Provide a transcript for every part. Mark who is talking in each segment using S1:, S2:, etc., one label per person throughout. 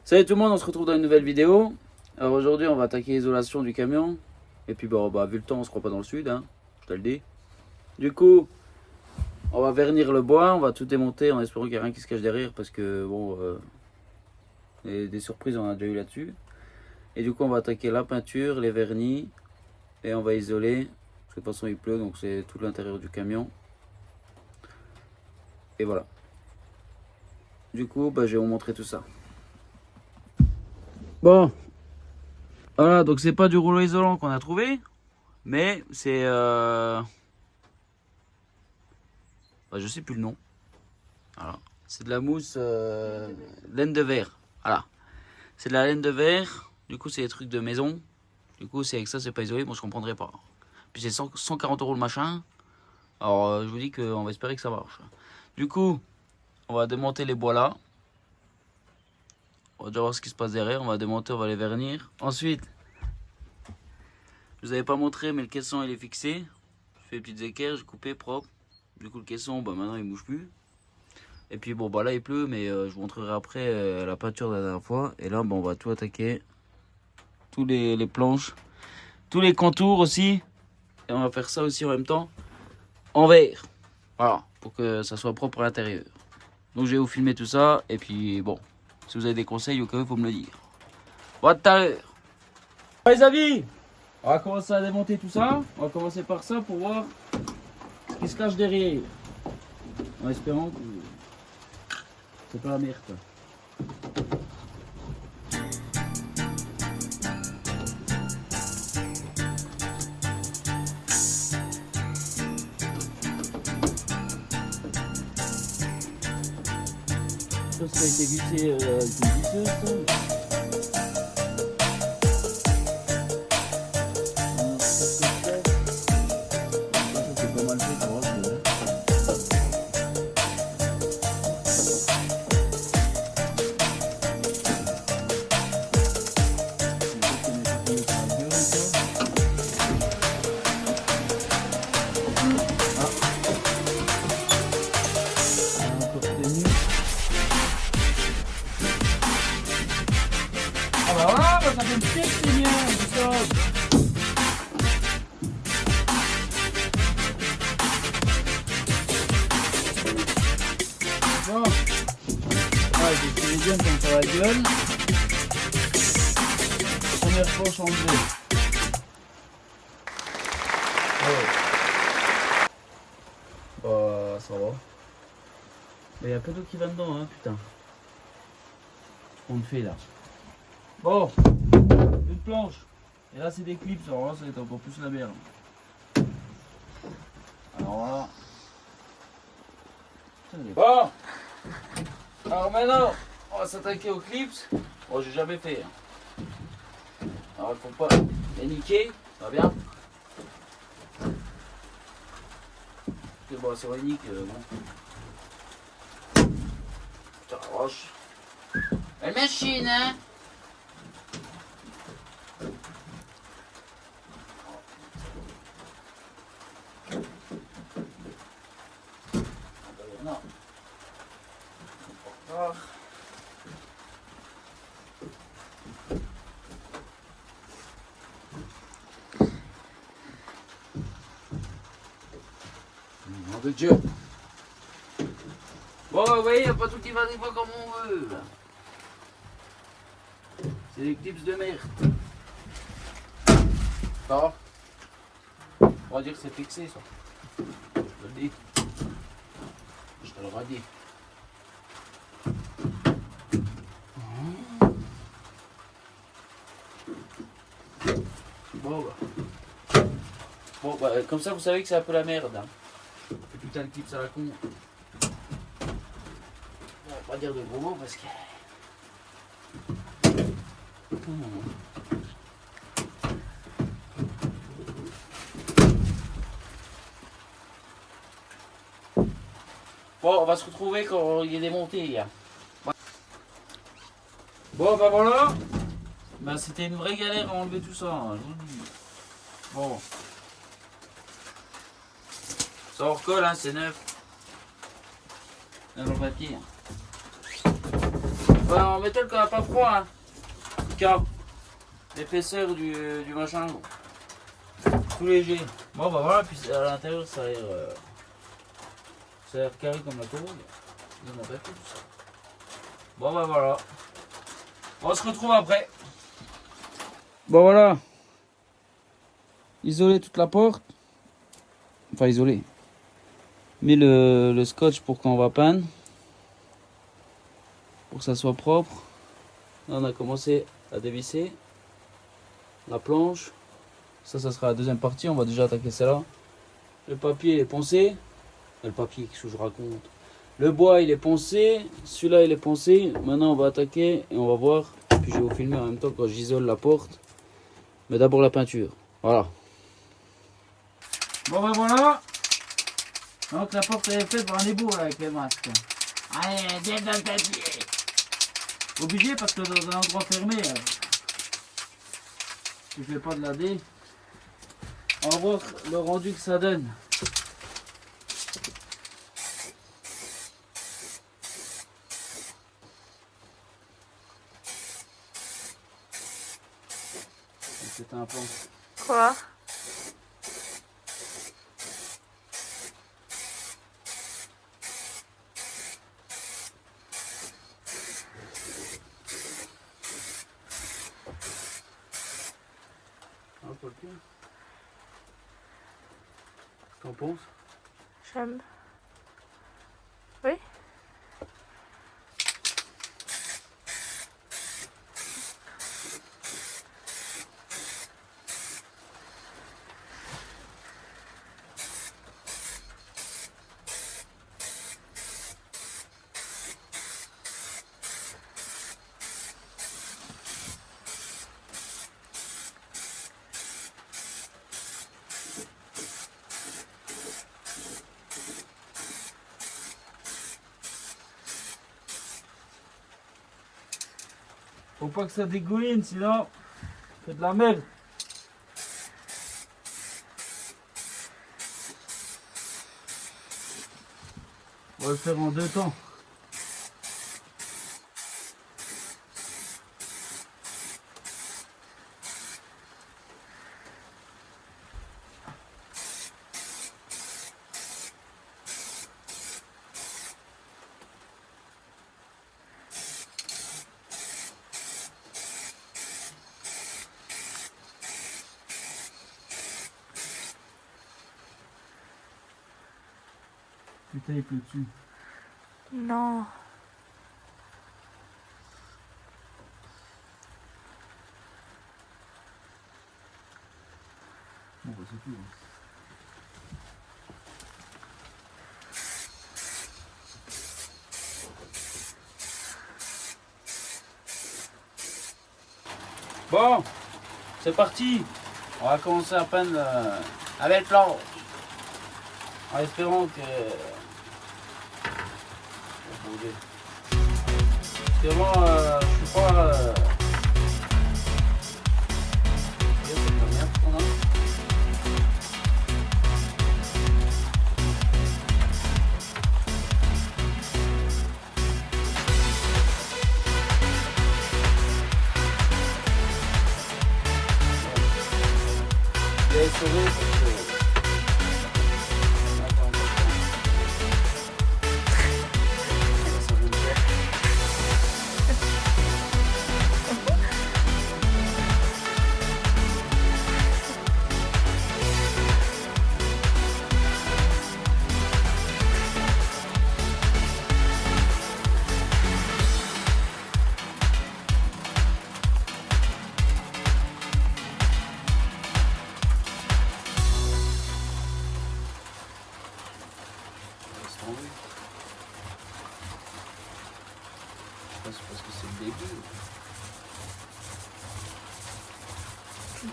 S1: Salut tout le monde, on se retrouve dans une nouvelle vidéo. Alors aujourd'hui on va attaquer l'isolation du camion. Et puis bon, vu le temps on se croit pas dans le sud, hein, je te le dis. Du coup, on va vernir le bois, on va tout démonter en espérant qu'il n'y a rien qui se cache derrière. Parce que bon, des surprises on a déjà eu là-dessus. Et du coup on va attaquer la peinture, les vernis. Et on va isoler, parce que de toute façon il pleut, donc c'est tout l'intérieur du camion. Et voilà. Du coup, je vais vous montrer tout ça. Bon, voilà, donc c'est pas du rouleau isolant qu'on a trouvé, mais c'est je sais plus le nom. Voilà. C'est de la mousse laine de verre. Voilà. C'est de la laine de verre. Du coup, c'est des trucs de maison. Du coup, c'est avec ça, c'est pas isolé. Bon, je comprendrais pas. Puis c'est 140 € le machin. Alors, je vous dis qu'on va espérer que ça marche. Du coup, on va démonter les bois là. On va déjà voir ce qui se passe derrière. On va démonter, on va les vernir. Ensuite, je vous avais pas montré, mais le caisson il est fixé. Je fais des petites équerres, j'ai coupé propre. Du coup, le caisson, maintenant il bouge plus. Et puis bon, là il pleut, mais je vous montrerai après la peinture de la dernière fois. Et là, on va tout attaquer. Tous les planches, tous les contours aussi. Et on va faire ça aussi en même temps en verre. Voilà, pour que ça soit propre à l'intérieur. Donc je vais vous filmer tout ça. Et puis bon, si vous avez des conseils, au cas où, il faut me le dire. Bon, à tout à l'heure. Les amis, on va commencer à démonter tout ça. On va commencer par ça pour voir ce qui se cache derrière. En espérant que c'est pas la merde. Ça a été vissé avec une visseuse, ça. C'est pas mal fait, ça va, c'est vrai. Voilà, ça fait une petite c'est bien, c'est ça. Bon, j'ai fait bien comme ça la gueule. Première planche enlevée. Ça va. Mais il y a peu d'eau qui va dedans, hein, putain. On le fait là. Bon, une planche. Et là, c'est des clips. Alors là, ça va être encore plus la merde. Alors là. Bon. Alors maintenant, on va s'attaquer aux clips. Bon, j'ai jamais fait. Alors, il faut pas les niquer. Ça va bien. Parce que bon, c'est vrai, nique. Bon. Putain, la roche. Belle machine, hein. Non. Nom de Dieu. Bon, vous voyez, il n'y a pas tout qui va des fois comme on veut. Là. C'est des clips de merde. Ça. On va dire que c'est fixé, ça. Je te le dis. Je te le redis. Bon, comme ça, vous savez que c'est un peu la merde. Hein. Et putain, le clip, ça la con. On va pas dire de gros mots parce que. Bon, on va se retrouver quand il est démonté. Bon, voilà. C'était une vraie galère à enlever tout ça. Hein, je vous le dis. Bon. Ça en recolle, hein, c'est neuf. Dans le papier. Ouais, on met tel qu'on n'a pas froid, hein. Car l'épaisseur du machin, tout léger. Bon, bah voilà, puis à l'intérieur, ça a l'air carré comme la tour. Ils m'ont fait tout ça. Bon, bah voilà. On se retrouve après. Bon, voilà. Isoler toute la porte. Enfin, isoler. Mis le scotch pour quand on va peindre. Pour que ça soit propre. Là, on a commencé à dévisser la planche. Ça sera la deuxième partie. On va déjà attaquer celle-là. Le papier est poncé. Le papier, qu'est-ce que je raconte? Le bois, il est poncé. Celui-là, il est poncé. Maintenant, on va attaquer et on va voir. Puis, je vais vous filmer en même temps quand j'isole la porte. Mais d'abord, la peinture. Voilà. Bon, ben voilà. Donc, la porte, elle est faite par un ébour avec les masques. Allez, viens dans le papier. Obligé parce que dans un endroit fermé, je fais pas de la dé. On va voir le rendu que ça donne. C'est un plan.
S2: Quoi?
S1: Un peu plus. Qu'en penses?
S2: J'aime. Oui?
S1: Faut pas que ça dégouline, sinon c'est de la merde. On va le faire en 2 temps. Putain, il pleut dessus.
S2: Non.
S1: Bon, bah, c'est tout. Hein. Bon, c'est parti. On va commencer à peindre avec le plan. En espérant que... Parce que moi, je suis pas... C'est la merde qu'on a. Je vais sauver parce que... C'est parce que c'est le début.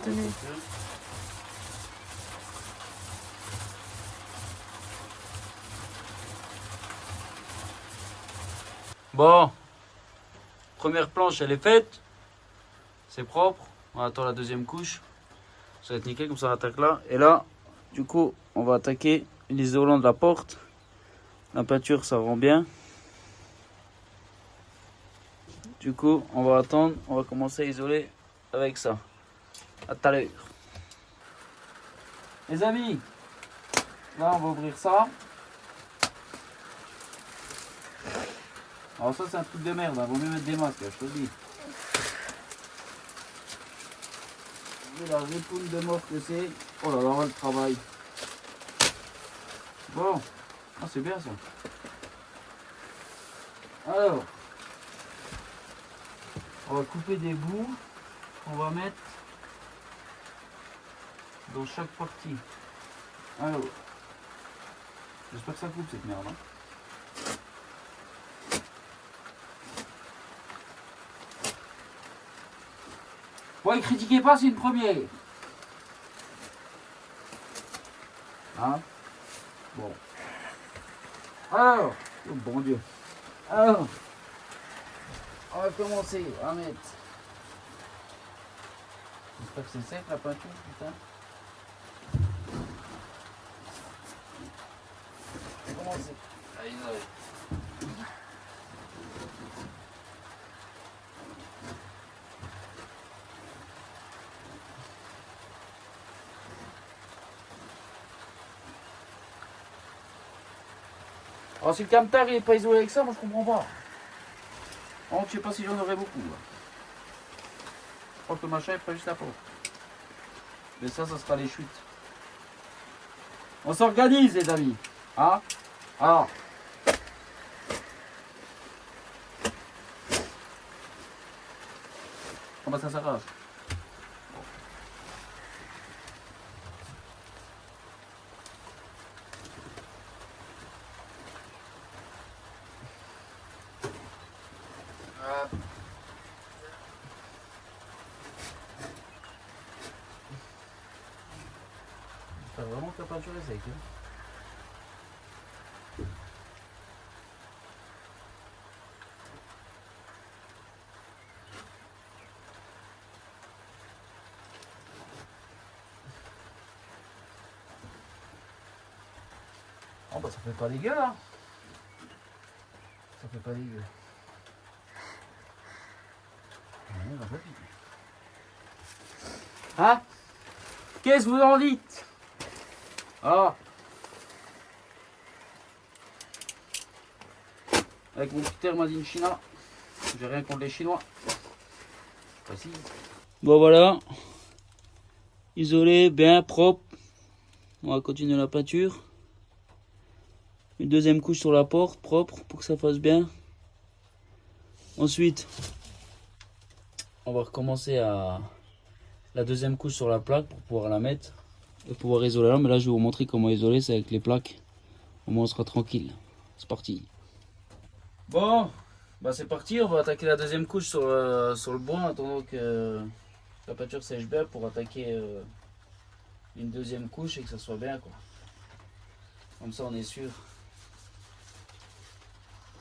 S2: Tenez.
S1: Bon, première planche elle est faite, c'est propre, on attend la deuxième couche, ça va être nickel comme ça on attaque là, et là du coup on va attaquer l'isolant de la porte, la peinture ça rend bien, Du coup, on va attendre, on va commencer à isoler avec ça. À tout à l'heure. Les amis, là on va ouvrir ça. Alors ça c'est un truc de merde, hein. Vaut mieux mettre des masques, je te le dis. Et la répoule de mort que c'est. Oh là là, le travail. Bon, ah, c'est bien ça. Alors, on va couper des bouts qu'on va mettre dans chaque partie. Alors, j'espère que ça coupe cette merde. Hein. Ouais, critiquez pas, c'est une première. Hein? Bon. Alors, oh bon Dieu. Alors, on va commencer à mettre. J'espère que c'est sec la peinture, putain. On va commencer. Allez, allez. Alors si le camtar il n'est pas isolé avec ça, moi je comprends pas. Alors, je sais pas si j'en aurais beaucoup. Là. Je crois que le machin il fera juste la porte. Mais ça sera les chutes. On s'organise les amis. Hein? Alors. Comment ça s'arrache? J'espère vraiment que la peinture est sec. Hein. Oh bah ça fait pas dégueu là. Ça fait pas dégueu. Ouais, bah, hein? Qu'est-ce que vous en dites? Ah. Avec mon petit terme in China. J'ai rien contre les Chinois. Je précise. Bon voilà. Isolé, bien propre. On va continuer la peinture. Une deuxième couche sur la porte, propre, pour que ça fasse bien. Ensuite, on va recommencer à la deuxième couche sur la plaque pour pouvoir la mettre et pouvoir isoler là. Mais là, je vais vous montrer comment isoler, c'est avec les plaques. Au moins, on sera tranquille. C'est parti. Bon, bah c'est parti. On va attaquer la deuxième couche sur le bois en attendant que la peinture sèche bien pour attaquer une deuxième couche et que ça soit bien, quoi. Comme ça, on est sûr.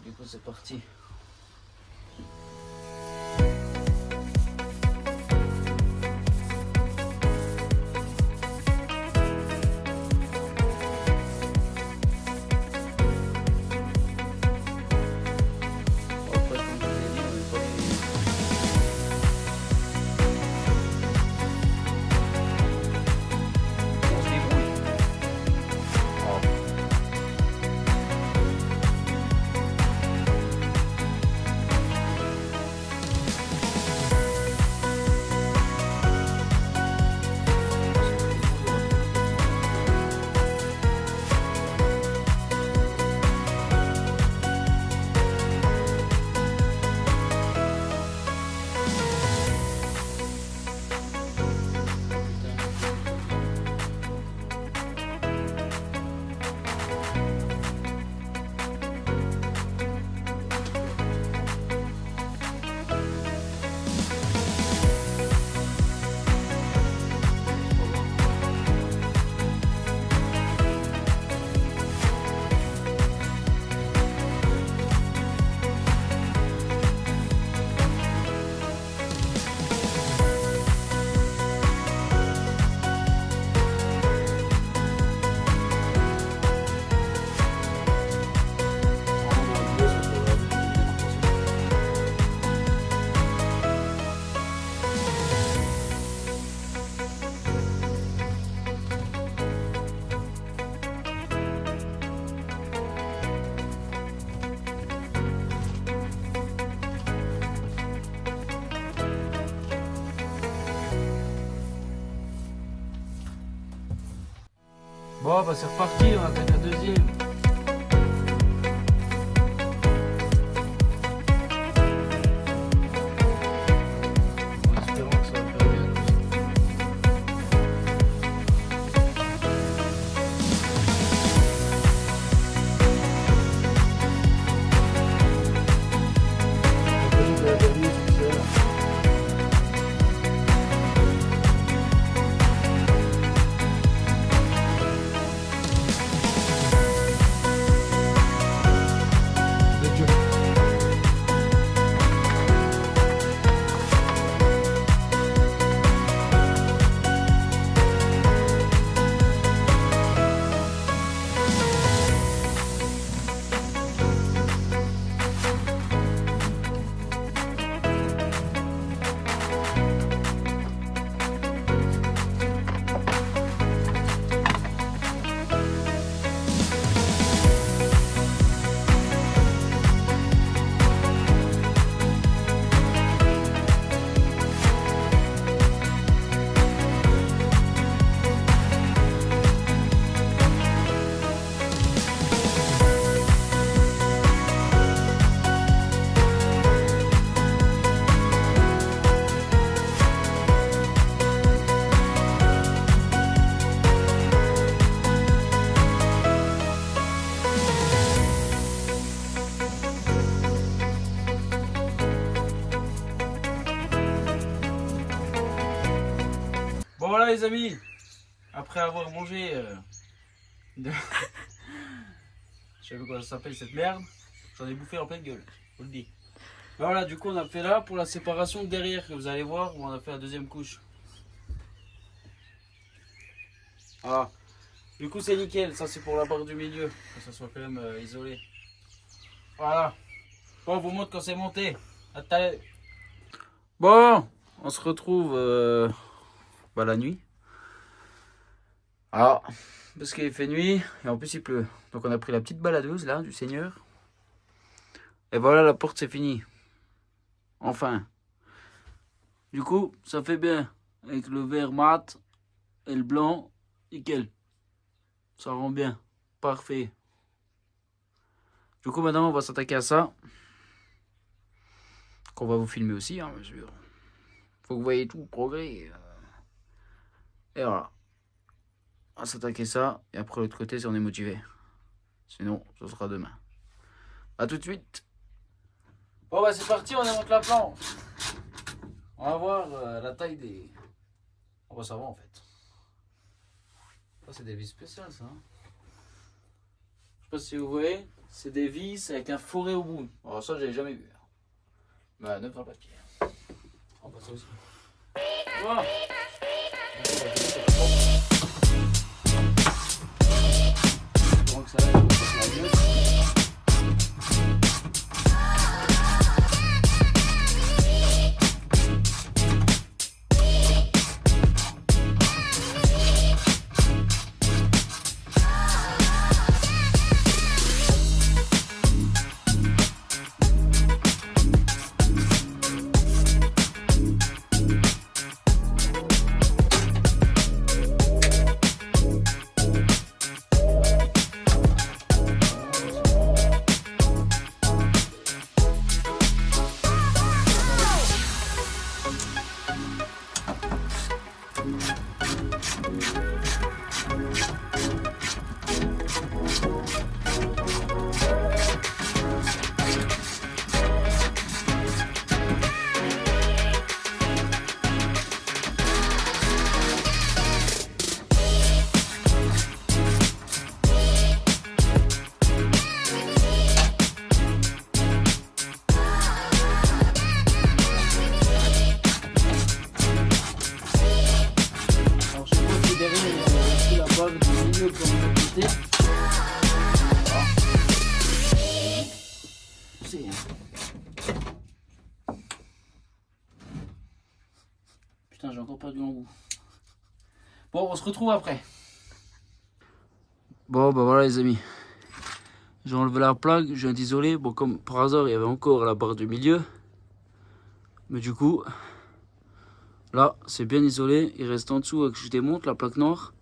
S1: Du coup, c'est parti. Bon, bah c'est reparti, on attaque la deuxième. En espérant que ça va faire bien. Bon voilà les amis, après avoir mangé je sais pas comment ça s'appelle cette merde, j'en ai bouffé en pleine gueule, je vous le dis. Ben voilà, du coup on a fait là pour la séparation derrière, que vous allez voir, où on a fait la deuxième couche. Ah, du coup c'est nickel, ça c'est pour la barre du milieu, que ça soit quand même isolé. Voilà, bon on vous montre quand c'est monté, à tout à l'heure. Bon, on se retrouve la nuit. Ah, parce qu'il fait nuit et en plus il pleut. Donc on a pris la petite baladeuse là du Seigneur. Et voilà, la porte c'est fini. Enfin. Du coup, ça fait bien. Avec le vert mat et le blanc, nickel. Ça rend bien. Parfait. Du coup maintenant on va s'attaquer à ça. Qu'on va vous filmer aussi, hein, bien sûr. Faut que vous voyez tout le progrès. Et voilà. On va s'attaquer ça. Et après l'autre côté si on est motivé. Sinon, ce sera demain. A tout de suite. Bon bah c'est parti, on démonte la planche. On va voir la taille des... On va savoir en fait. Ça c'est des vis spéciales ça. Je sais pas si vous voyez. C'est des vis avec un fourré au bout. Alors ça j'avais jamais vu. Bah neuf dans le papier. On va ça aussi. Wow. Que ça va, Putain, j'ai encore perdu l'embout. Bon, on se retrouve après. Bon, bah voilà les amis. J'ai enlevé la plaque, je viens d'isoler. Bon, comme par hasard, il y avait encore la barre du milieu. Mais du coup, là, c'est bien isolé. Il reste en dessous que je démonte la plaque noire.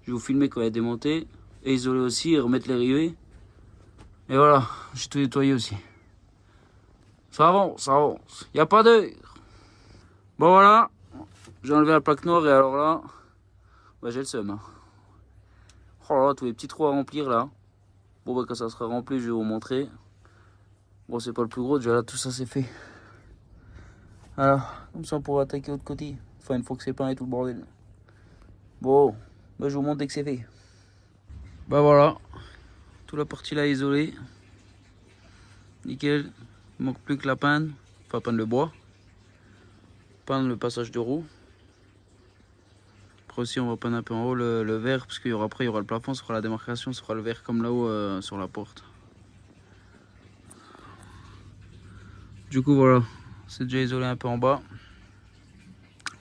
S1: Je vais vous filmer quand elle est démontée. et isoler aussi et remettre les rivets. Et voilà, j'ai tout nettoyé aussi. Ça avance, ça avance. Il n'y a pas d'heure. Bon voilà, j'ai enlevé la plaque noire et alors là, bah, j'ai le seum. Hein. Oh là là, tous les petits trous à remplir là. Bon bah quand ça sera rempli, je vais vous montrer. Bon c'est pas le plus gros, déjà là tout ça c'est fait. Alors, comme ça on pourra attaquer l'autre côté. Enfin une fois que c'est peint et tout le bordel. Bon, bah, je vous montre dès que c'est fait. Bah voilà, toute la partie là isolée. Nickel, il manque plus que la panne, enfin peindre le bois. Peindre le passage de roue. Après aussi on va peindre un peu en haut le verre, parce qu'il y aura après il y aura le plafond, ce sera la démarcation, ce sera le verre comme là-haut sur la porte. Du coup voilà, c'est déjà isolé un peu en bas.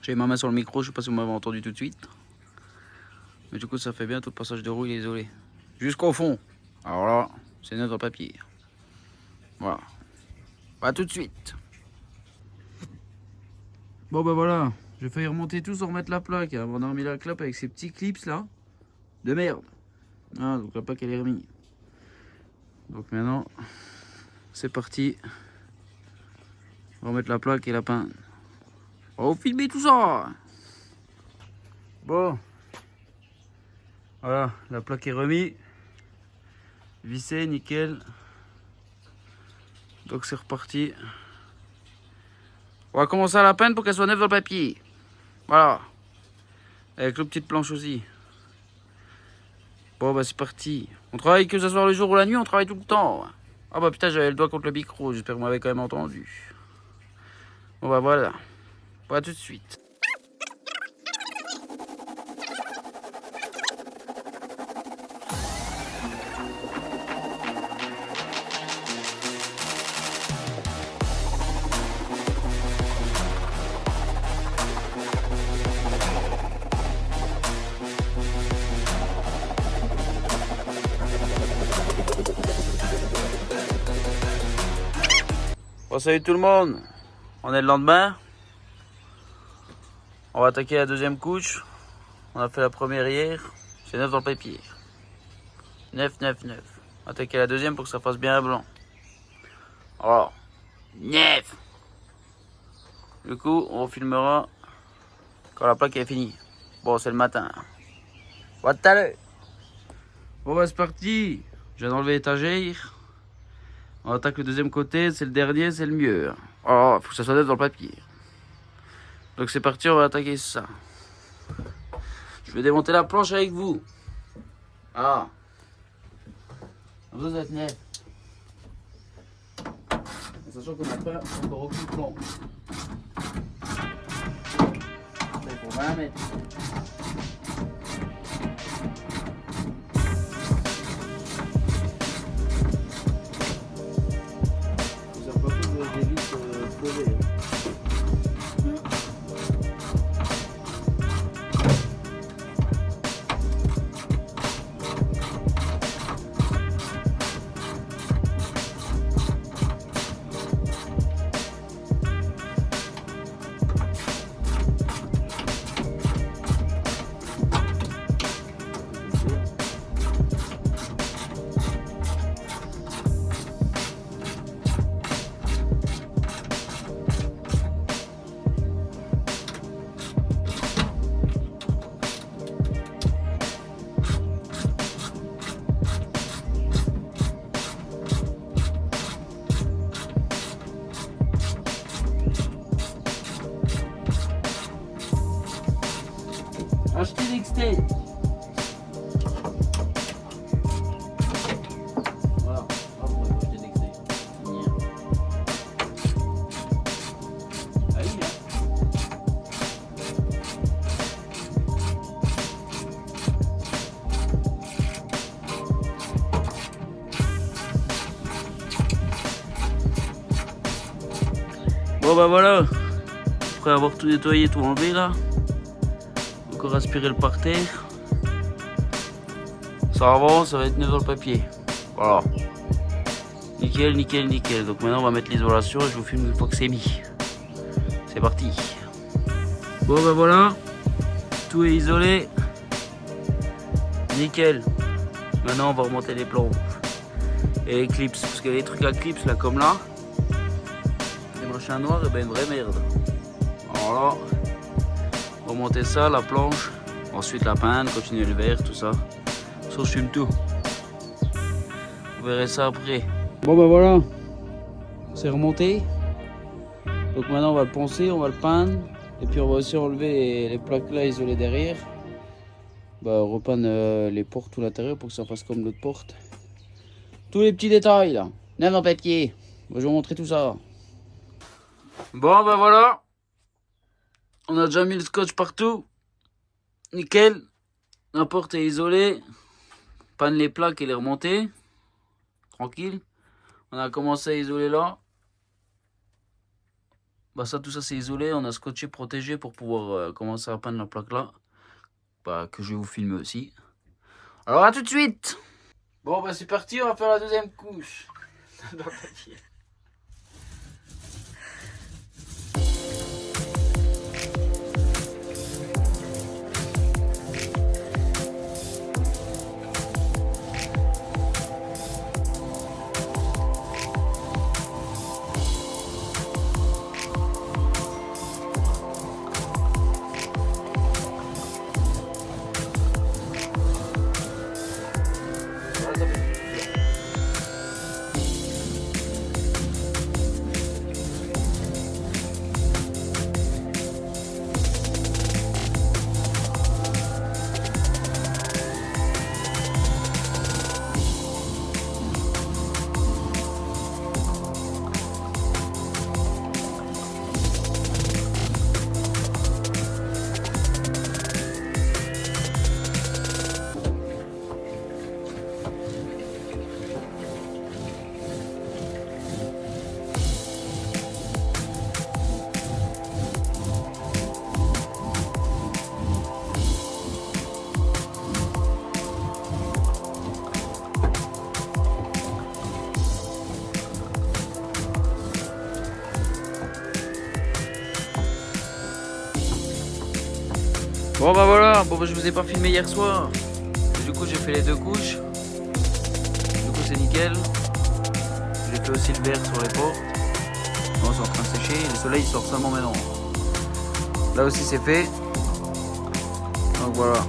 S1: J'ai ma main sur le micro, je sais pas si vous m'avez entendu tout de suite. Mais du coup ça fait bien, tout le passage de roue il est isolé. Jusqu'au fond. Alors là, c'est notre papier. Voilà. Pas tout de suite. Bon bah voilà, j'ai failli remonter tout sans remettre la plaque. Hein. On a remis la clappe avec ces petits clips là. De merde. Ah, donc la plaque elle est remise. Donc maintenant, c'est parti. On va remettre la plaque et la peindre. On va filmer tout ça. Bon. Voilà, la plaque est remise. Vissée, nickel. Donc c'est reparti. On va commencer à la peindre pour qu'elle soit neuve dans le papier. Voilà. Avec le petite planche aussi. Bon bah c'est parti. On travaille que ce soit le jour ou la nuit, on travaille tout le temps. Ah bah putain j'avais le doigt contre le micro, j'espère que vous m'avez quand même entendu. Bon bah voilà. Pas tout de suite. Bon salut tout le monde, on est le lendemain. On va attaquer la deuxième couche. On a fait la première hier, c'est neuf dans le papier. 9, 9, 9. On va attaquer la deuxième pour que ça fasse bien blanc. Alors, 9. Du coup, on filmera quand la plaque est finie. Bon, c'est le matin. Bon, tout à l'heure. Bon, bah, c'est parti. Je viens d'enlever l'étagère. On attaque le deuxième côté, c'est le dernier, c'est le mieux. Alors, il faut que ça soit neuf dans le papier. Donc, c'est parti, on va attaquer ça. Je vais démonter la planche avec vous. Ah. Vous êtes net. Sachant qu'on n'a pas encore aucune planche. Il faut 20 mètres. Ça peut pas des vis posées. Achetez l'extend. Voilà, hop, on va acheter l'extend. Ah oui, bon bah voilà, après avoir tout nettoyé, tout enlevé là. Encore aspirer le parterre. Ça avance, ça va être neuf dans le papier. Voilà. Nickel, nickel, nickel. Donc maintenant on va mettre l'isolation et je vous filme une fois que c'est mis. C'est parti. Bon ben voilà. Tout est isolé. Nickel. Maintenant on va remonter les planches. Et les clips, parce que les trucs à clips là comme là, les machins noirs, et ben une vraie merde. Alors là, remonter ça, la planche, ensuite la peindre, continuer le verre, tout ça. Ça je fume tout. Vous verrez ça après. Bon ben voilà, c'est remonté. Donc maintenant on va le poncer, on va le peindre. Et puis on va aussi enlever les plaques là isolées derrière. Bah, repeindre les portes tout l'intérieur pour que ça fasse comme l'autre porte. Tous les petits détails là. Neuf en papier. Bon, je vais vous montrer tout ça. Bon ben voilà. On a déjà mis le scotch partout. Nickel. La porte est isolée. Peindre les plaques et les remonter. Tranquille. On a commencé à isoler là. Bah ça, tout ça c'est isolé. On a scotché protégé pour pouvoir commencer à peindre la plaque là. Bah, que je vais vous filmer aussi. Alors à tout de suite. Bon bah c'est parti, on va faire la deuxième couche. Bon bah voilà, bon bah je vous ai pas filmé hier soir. Du coup j'ai fait les deux couches. Du coup c'est nickel. J'ai fait aussi le verre sur les portes. Bon, c'est en train de sécher, le soleil sort seulement maintenant. Là aussi c'est fait. Donc voilà.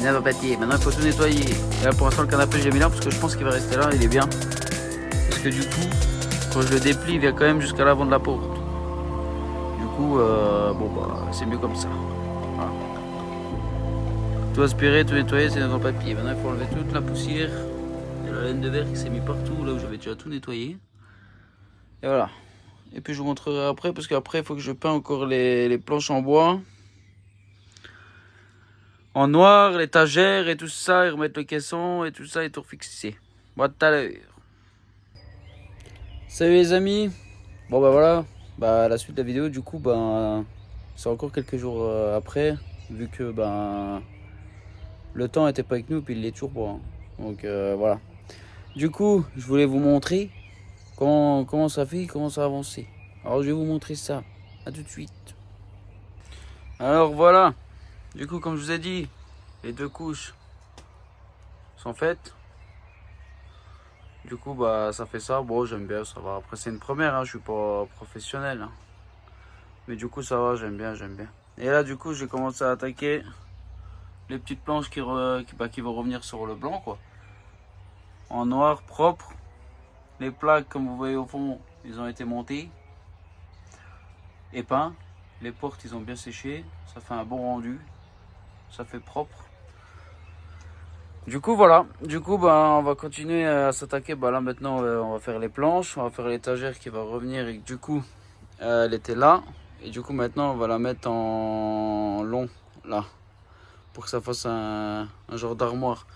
S1: Neuf en papier, maintenant il faut tout nettoyer. Et là pour l'instant le canapé je l'ai mis là parce que je pense qu'il va rester là, il est bien. Parce que du coup, quand je le déplie, il vient quand même jusqu'à l'avant de la porte. Du coup, bon bah c'est mieux comme ça. Voilà. Tout aspirer, tout nettoyer, c'est dans le papier. Maintenant, il faut enlever toute la poussière et la laine de verre qui s'est mis partout, là où j'avais déjà tout nettoyé. Et voilà. Et puis, je vous montrerai après, parce qu'après, il faut que je peins encore les planches en bois. En noir, l'étagère et tout ça, et remettre le caisson et tout ça, et tout refixer. Bon, à tout à l'heure. Salut les amis. Bon, bah voilà. Bah, la suite de la vidéo, du coup, bah, c'est encore quelques jours après, vu que, bah, le temps n'était pas avec nous, puis il l'est toujours pas. Hein. Donc voilà. Du coup, je voulais vous montrer comment ça fait, comment ça a avancé. Alors je vais vous montrer ça. À tout de suite. Alors voilà. Du coup, comme je vous ai dit, les deux couches sont faites. Du coup, bah ça fait ça. Bon, j'aime bien, ça va. Après, c'est une première, hein, je suis pas professionnel. Hein. Mais du coup, ça va, j'aime bien, j'aime bien. Et là, du coup, j'ai commencé à attaquer les petites planches qui vont revenir sur le blanc quoi. En noir propre. Les plaques comme vous voyez au fond, ils ont été montés et peints. Les portes ils ont bien séché. Ça fait un bon rendu. Ça fait propre. Du coup voilà. Du coup bah on va continuer à s'attaquer. Bah là maintenant on va faire les planches. On va faire l'étagère qui va revenir et du coup elle était là. Et du coup maintenant on va la mettre en long là. Pour que ça fasse un genre d'armoire.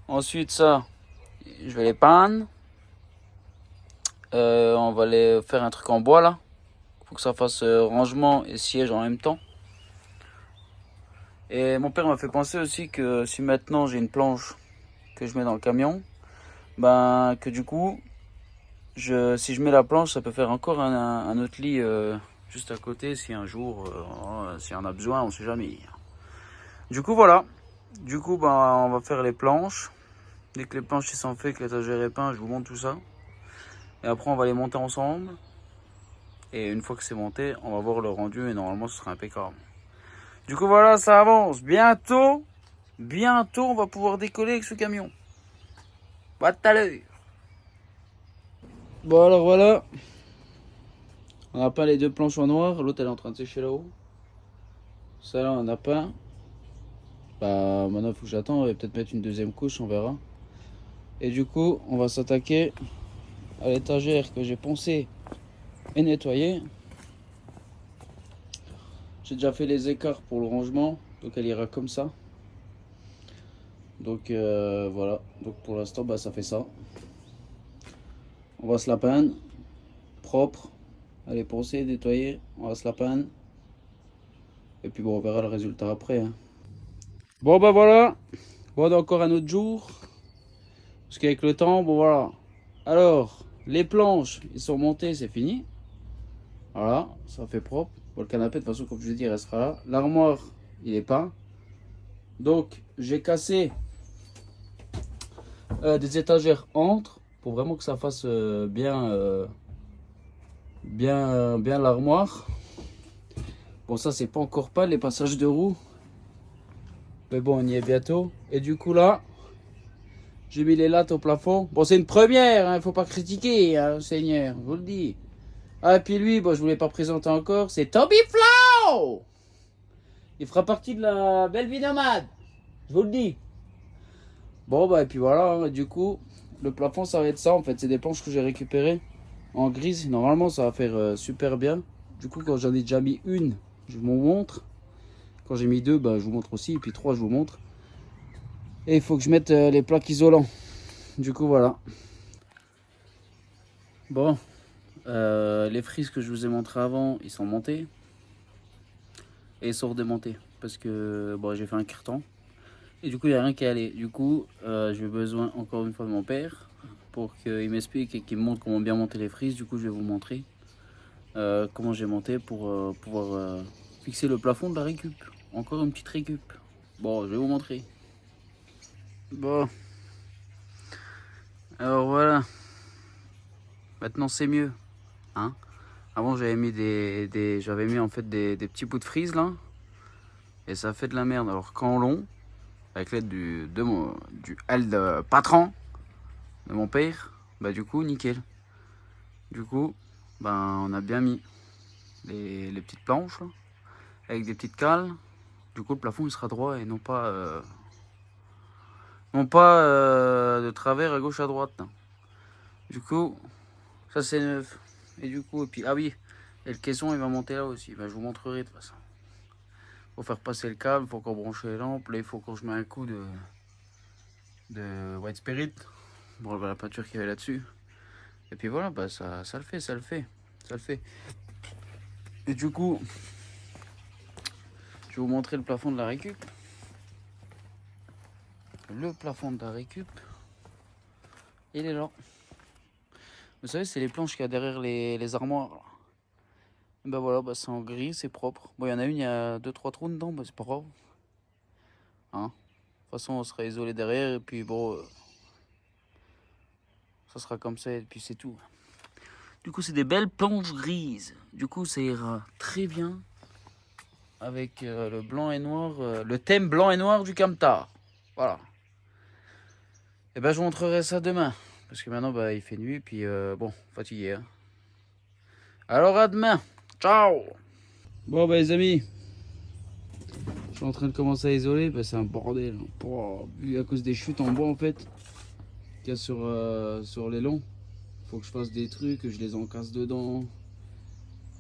S1: Ensuite ça, je vais les peindre. On va les faire un truc en bois là. Pour que ça fasse rangement et siège en même temps. Et mon père m'a fait penser aussi que si maintenant j'ai une planche que je mets dans le camion, ben que du coup, si je mets la planche, ça peut faire encore un autre lit juste à côté si un jour, si on a besoin, on sait jamais. Du coup voilà. Du coup ben on va faire les planches. Dès que les planches sont faites, que l'étagère est peinte, je vous montre tout ça. Et après, on va les monter ensemble. Et une fois que c'est monté, on va voir le rendu et normalement, ce sera impeccable. Du coup, voilà, ça avance. Bientôt, on va pouvoir décoller avec ce camion. Pas tout à l'heure. Bon, alors voilà. On a peint les 2 planches en noir. L'autre, elle est en train de sécher là-haut. Ça, là, on a peint. Bah, maintenant, il faut que j'attende. On va peut-être mettre une 2e couche, on verra. Et du coup, on va s'attaquer à l'étagère que j'ai poncée et nettoyée. J'ai déjà fait les écarts pour le rangement, donc elle ira comme ça. Donc voilà, donc pour l'instant bah, ça fait ça. On va se la peindre, propre, elle est poncée, nettoyée, on va se la peindre. Et puis bon, on verra le résultat après. Hein. Bon bah voilà, bon encore un autre jour. Parce qu'avec le temps, bon voilà. Alors, les planches, ils sont montées, c'est fini. Voilà, ça fait propre. Bon, le canapé, de toute façon, comme je vous ai dit, il restera là. L'armoire, il est peint. Donc, j'ai cassé des étagères entre pour vraiment que ça fasse bien l'armoire. Bon, ça, c'est pas encore pas les passages de roues. Mais bon, on y est bientôt. Et du coup, là, j'ai mis les lattes au plafond. Bon, c'est une première, hein, faut pas critiquer, hein, Seigneur, je vous le dis. Ah, et puis lui, bon, je ne voulais pas présenter encore, c'est Toby Flow. Il fera partie de la belle vie nomade, je vous le dis. Bon, bah, et puis voilà, hein, du coup, le plafond, ça va être ça, en fait. C'est des planches que j'ai récupérées en grise. Normalement, ça va faire super bien. Du coup, quand j'en ai déjà mis une, je vous montre. Quand j'ai mis 2, bah, je vous montre aussi. Et puis 3, je vous montre. Et il faut que je mette les plaques isolants. Du coup, voilà. Bon. Les frises que je vous ai montré avant, ils sont montés et ils sont redémontés parce que bon, j'ai fait un carton et du coup il n'y a rien qui est allé. Du coup j'ai besoin encore une fois de mon père pour qu'il m'explique et qu'il me montre comment bien monter les frises. Du coup je vais vous montrer comment j'ai monté pour pouvoir fixer le plafond de la récup. Encore une petite récup. Bon, je vais vous montrer. Bon, alors voilà, maintenant c'est mieux, hein. Avant j'avais mis j'avais mis en fait des petits bouts de frise là. Et ça fait de la merde. Alors qu'en long, avec l'aide du aile patron de mon père, bah du coup nickel. Du coup, ben on a bien mis les petites planches là, avec des petites cales. Du coup le plafond il sera droit et non pas de travers à gauche à droite. Là. Du coup, ça c'est neuf. Et du coup, et puis ah oui, et le caisson il va monter là aussi. Ben, je vous montrerai de toute façon. Faut faire passer le câble, faut qu'on branche les lampes. Là il faut que je mette un coup de White Spirit pour enlever la peinture qu'il y avait là-dessus. Et puis voilà, bah ça le fait. Et du coup, je vais vous montrer le plafond de la récup. Le plafond de la récup, il est là. Vous savez, c'est les planches qu'il y a derrière les armoires. Là. Et bah voilà, bah c'est en gris, c'est propre. Bon, il y en a une, il y a 2-3 trous dedans, bah c'est pas grave. Hein, de toute façon, on sera isolé derrière et puis bon, ça sera comme ça et puis c'est tout. Du coup, c'est des belles planches grises. Du coup, ça ira très bien avec le blanc et noir, le thème blanc et noir du Camtar. Voilà. Et ben, je vous montrerai ça demain. Parce que maintenant, bah, il fait nuit, puis bon, fatigué. Hein. Alors, à demain. Ciao. Bon, bah, les amis, je suis en train de commencer à isoler. Bah, c'est un bordel. Vu à cause des chutes en bois, en fait, qu'il y a sur les longs. Faut que je fasse des trucs, que je les encasse dedans.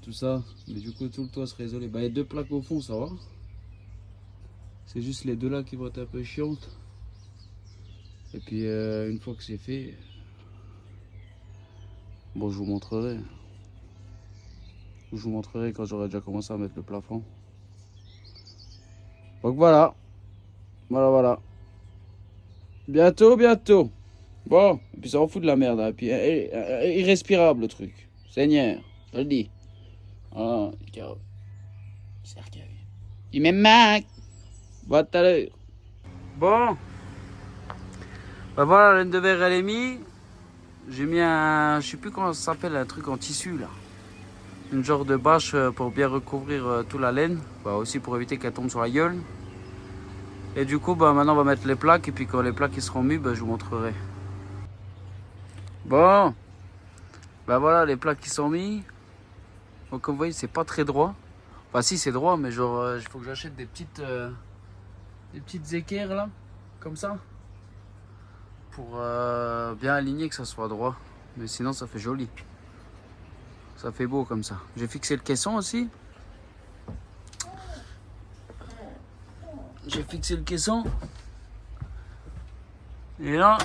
S1: Tout ça, mais du coup tout le toit sera isolé. Bah, les 2 plaques au fond, ça va. C'est juste les 2 là qui vont être un peu chiantes. Et puis une fois que c'est fait, bon, je vous montrerai. Je vous montrerai quand j'aurai déjà commencé à mettre le plafond. Donc voilà, voilà. Bientôt. Bon, et puis ça en fout de la merde. Hein. Et puis irrespirable le truc. Seigneur, je le dis. Ah, cercueil. Il me manque. Bon, tout à l'heure. Bon. Bah voilà, la laine de verre elle est mise. J'ai mis un, je sais plus comment ça s'appelle, un truc en tissu là. Une genre de bâche pour bien recouvrir toute la laine. Bah aussi pour éviter qu'elle tombe sur la gueule. Et du coup, bah maintenant on va mettre les plaques. Et puis quand les plaques ils seront mis, bah je vous montrerai. Bon. Bah voilà, les plaques qui sont mis. Donc comme vous voyez, c'est pas très droit. Enfin si, c'est droit, mais genre, il faut que j'achète des petites équerres là. Comme ça. Pour bien aligner, que ça soit droit. Mais sinon ça fait joli. Ça fait beau comme ça. J'ai fixé le caisson aussi. J'ai fixé le caisson. Et là,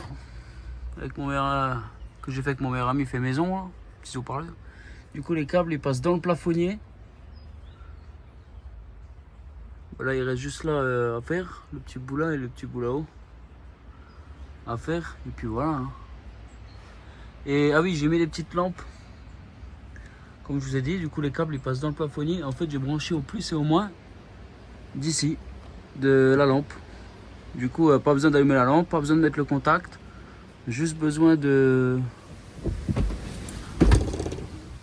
S1: avec mon meilleur, que j'ai fait avec mon meilleur ami fait maison, là, petit haut-parleur. Du coup, les câbles ils passent dans le plafonnier. Voilà, il reste juste là à faire, le petit bout là et le petit bout là-haut à faire. Et puis voilà. Hein. Et ah oui, j'ai mis les petites lampes. Comme je vous ai dit, du coup les câbles ils passent dans le plafonnier. En fait, j'ai branché au plus et au moins d'ici de la lampe. Du coup, pas besoin d'allumer la lampe, pas besoin de mettre le contact. Juste besoin de...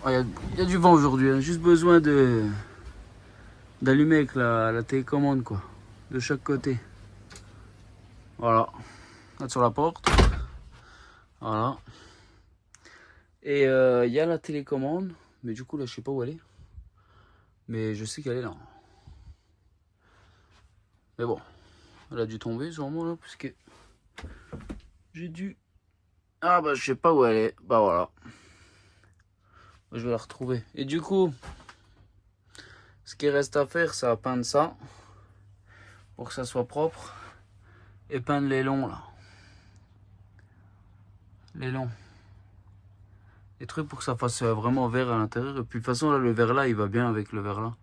S1: Oh, y a du vent aujourd'hui, hein. Juste besoin de d'allumer avec la télécommande quoi, de chaque côté. Voilà, là sur la porte. Voilà. Et il y a la télécommande, mais du coup là je sais pas où elle est. Mais je sais qu'elle est là. Mais bon, elle a dû tomber sûrement là, parce que j'ai dû... Ah bah je sais pas où elle est, bah voilà. Je vais la retrouver. Et du coup, ce qui reste à faire, c'est à peindre ça, pour que ça soit propre. Et peindre les longs là. Les longs. Les trucs pour que ça fasse vraiment vert à l'intérieur. Et puis de toute façon là, le vert là, il va bien avec le vert là.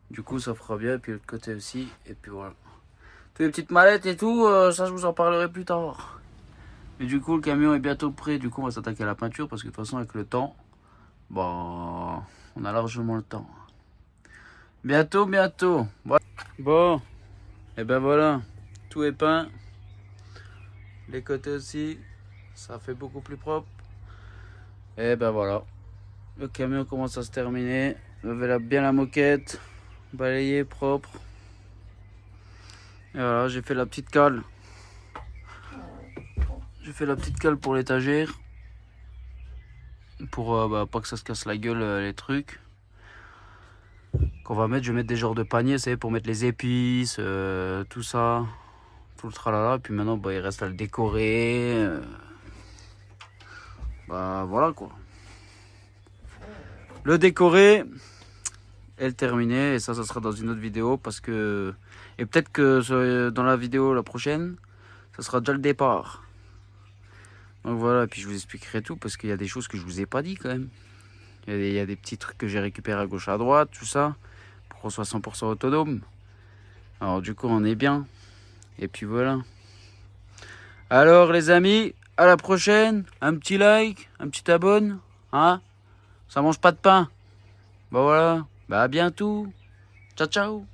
S1: Du coup ça fera bien, et puis l'autre côté aussi. Et puis voilà. Toutes les petites mallettes et tout, ça je vous en parlerai plus tard. Et du coup le camion est bientôt prêt. Du coup on va s'attaquer à la peinture, parce que de toute façon avec le temps, bon, on a largement le temps. Bientôt. Bon, et ben voilà, tout est peint. Les côtés aussi, ça fait beaucoup plus propre. Et ben voilà, le camion commence à se terminer. Lever bien la moquette, balayer propre. Et voilà, j'ai fait la petite cale. J'ai fait la petite cale pour l'étagère. Pour pas que ça se casse la gueule les trucs. Qu'on va mettre, je vais mettre des genres de paniers, c'est pour mettre les épices, tout ça. Tout le tralala. Et puis maintenant, bah, il reste à le décorer. Bah voilà quoi. Le décorer et le terminer. Et ça sera dans une autre vidéo. Parce que... Et peut-être que dans la vidéo la prochaine, ça sera déjà le départ. Donc voilà, et puis je vous expliquerai tout. Parce qu'il y a des choses que je vous ai pas dit quand même. Il y a des petits trucs que j'ai récupérés à gauche à droite, tout ça. Pour qu'on soit 100% autonome. Alors du coup, on est bien. Et puis voilà. Alors les amis, à la prochaine. Un petit like, un petit abonne. Hein? Ça mange pas de pain. Bah voilà. Bah à bientôt. Ciao ciao.